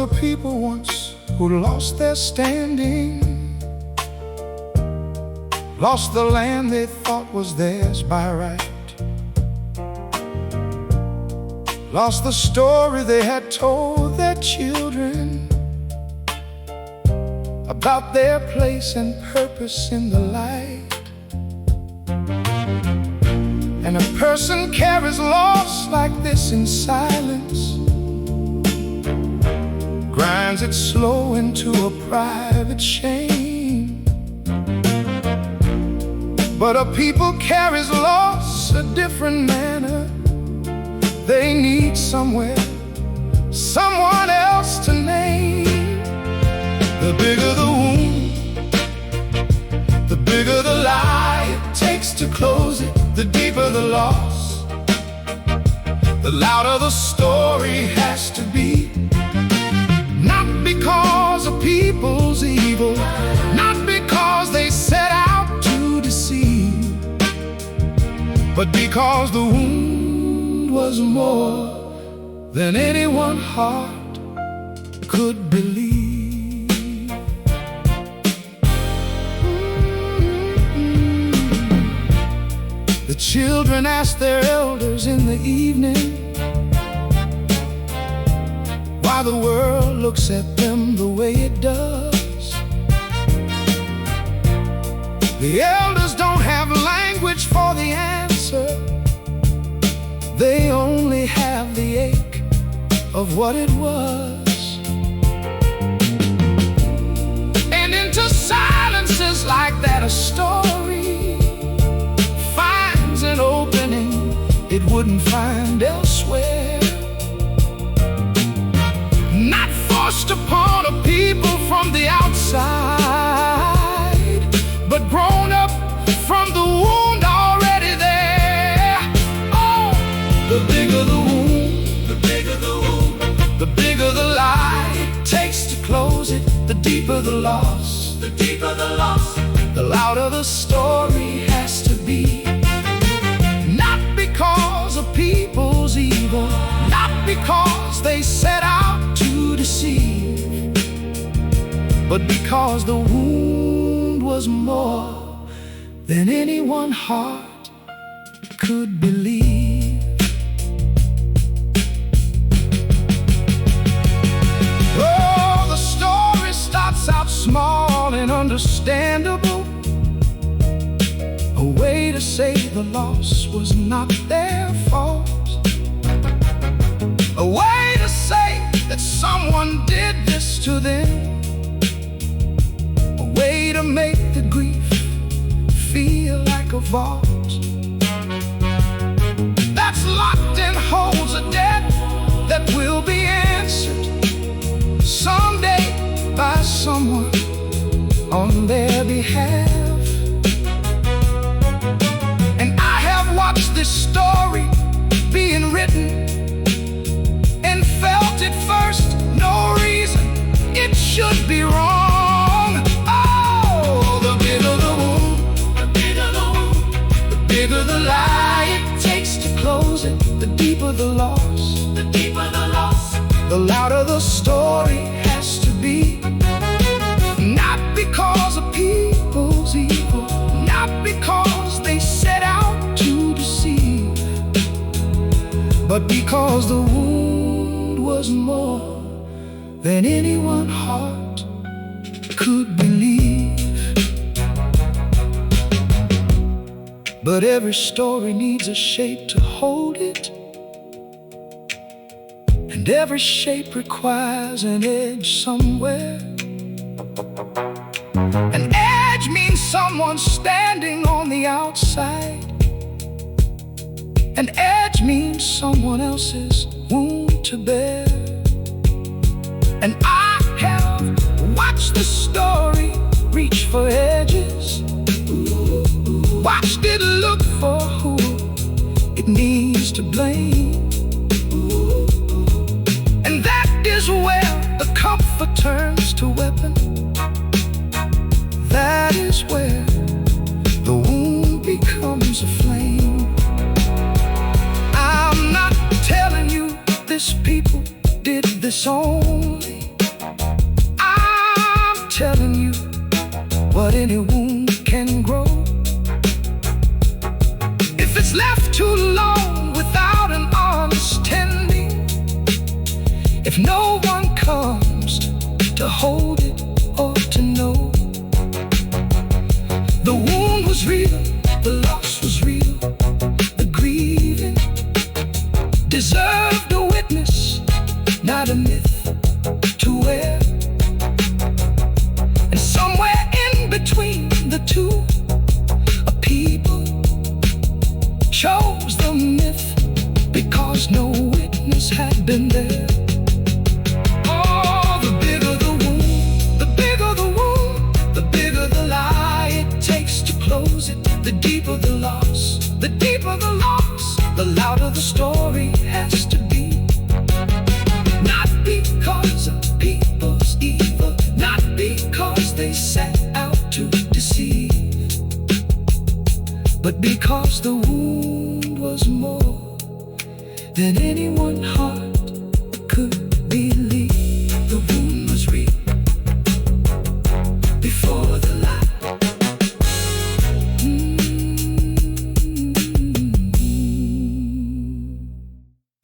a people once who lost their standing, lost the land they thought was theirs by right, lost the story they had told their children about their place and purpose in the light. And a person carries loss like this in silence, grinds it slow into a private shame. But a people carries loss a different manner. They need somewhere, someone else to name. The bigger the wound, the bigger the lie it takes to close it, the deeper the loss, the louder the story has to be. Not because a people's evil, not because they set out to deceive, but because the wound was more than any one heart could believe. The children ask their elders in the evening why the world looks at them the way it does. The elders don't have language for the answer. They only have the ache of what it was. And into silences like that, a story finds an opening it wouldn't find elsewhere. Not forced upon a people from the outside, but grown up from the wound already there. Oh, the bigger the wound, the bigger the wound, the bigger the lie it takes to close it, the deeper the loss, the deeper the loss, the louder the story has to be. Not because of people's evil, not because they set out to deceive, but because the wound was more than any one heart could believe. Oh, the story starts out small and understandable, a way to say the loss was not their fault, a way to say that someone did this to them, a way to make the grief feel like a vault that's locked and holds a debt that will be answered someday by someone on their behalf. And I have watched this story being written and felt at first no reason it should be wrong. Oh, the bigger the wound, the bigger the wound, the bigger the lie it takes to close it, the deeper the loss, the deeper the loss, the louder the story has to be. Not because of people's evil, not because they set out to deceive, but because the wound was more than any one heart could believe. But every story needs a shape to hold it, and every shape requires an edge somewhere. An edge means someone standing on the outside. An edge means someone else's wound to bear. And I have watched the story reach for edges, watched it look for who it needs to blame. And that is where the comfort turns to weapon. That is where the wound becomes a flame. I'm not telling you this people did this only. telling you what any wound can grow. If it's left too long without an honest tending, if no one comes to hold it or to know, the wound was real, the loss was real, the grieving deserved a witness, not a myth to wear. And somewhere in between the two, a people chose the myth because no witness had been there. Oh, the bigger the wound, the bigger the wound, the bigger the lie it takes to close it. The deeper the loss, the deeper the loss, the louder the story has to be. Not because of people's evil, not because they set out to deceive, but because the wound was more than any one heart could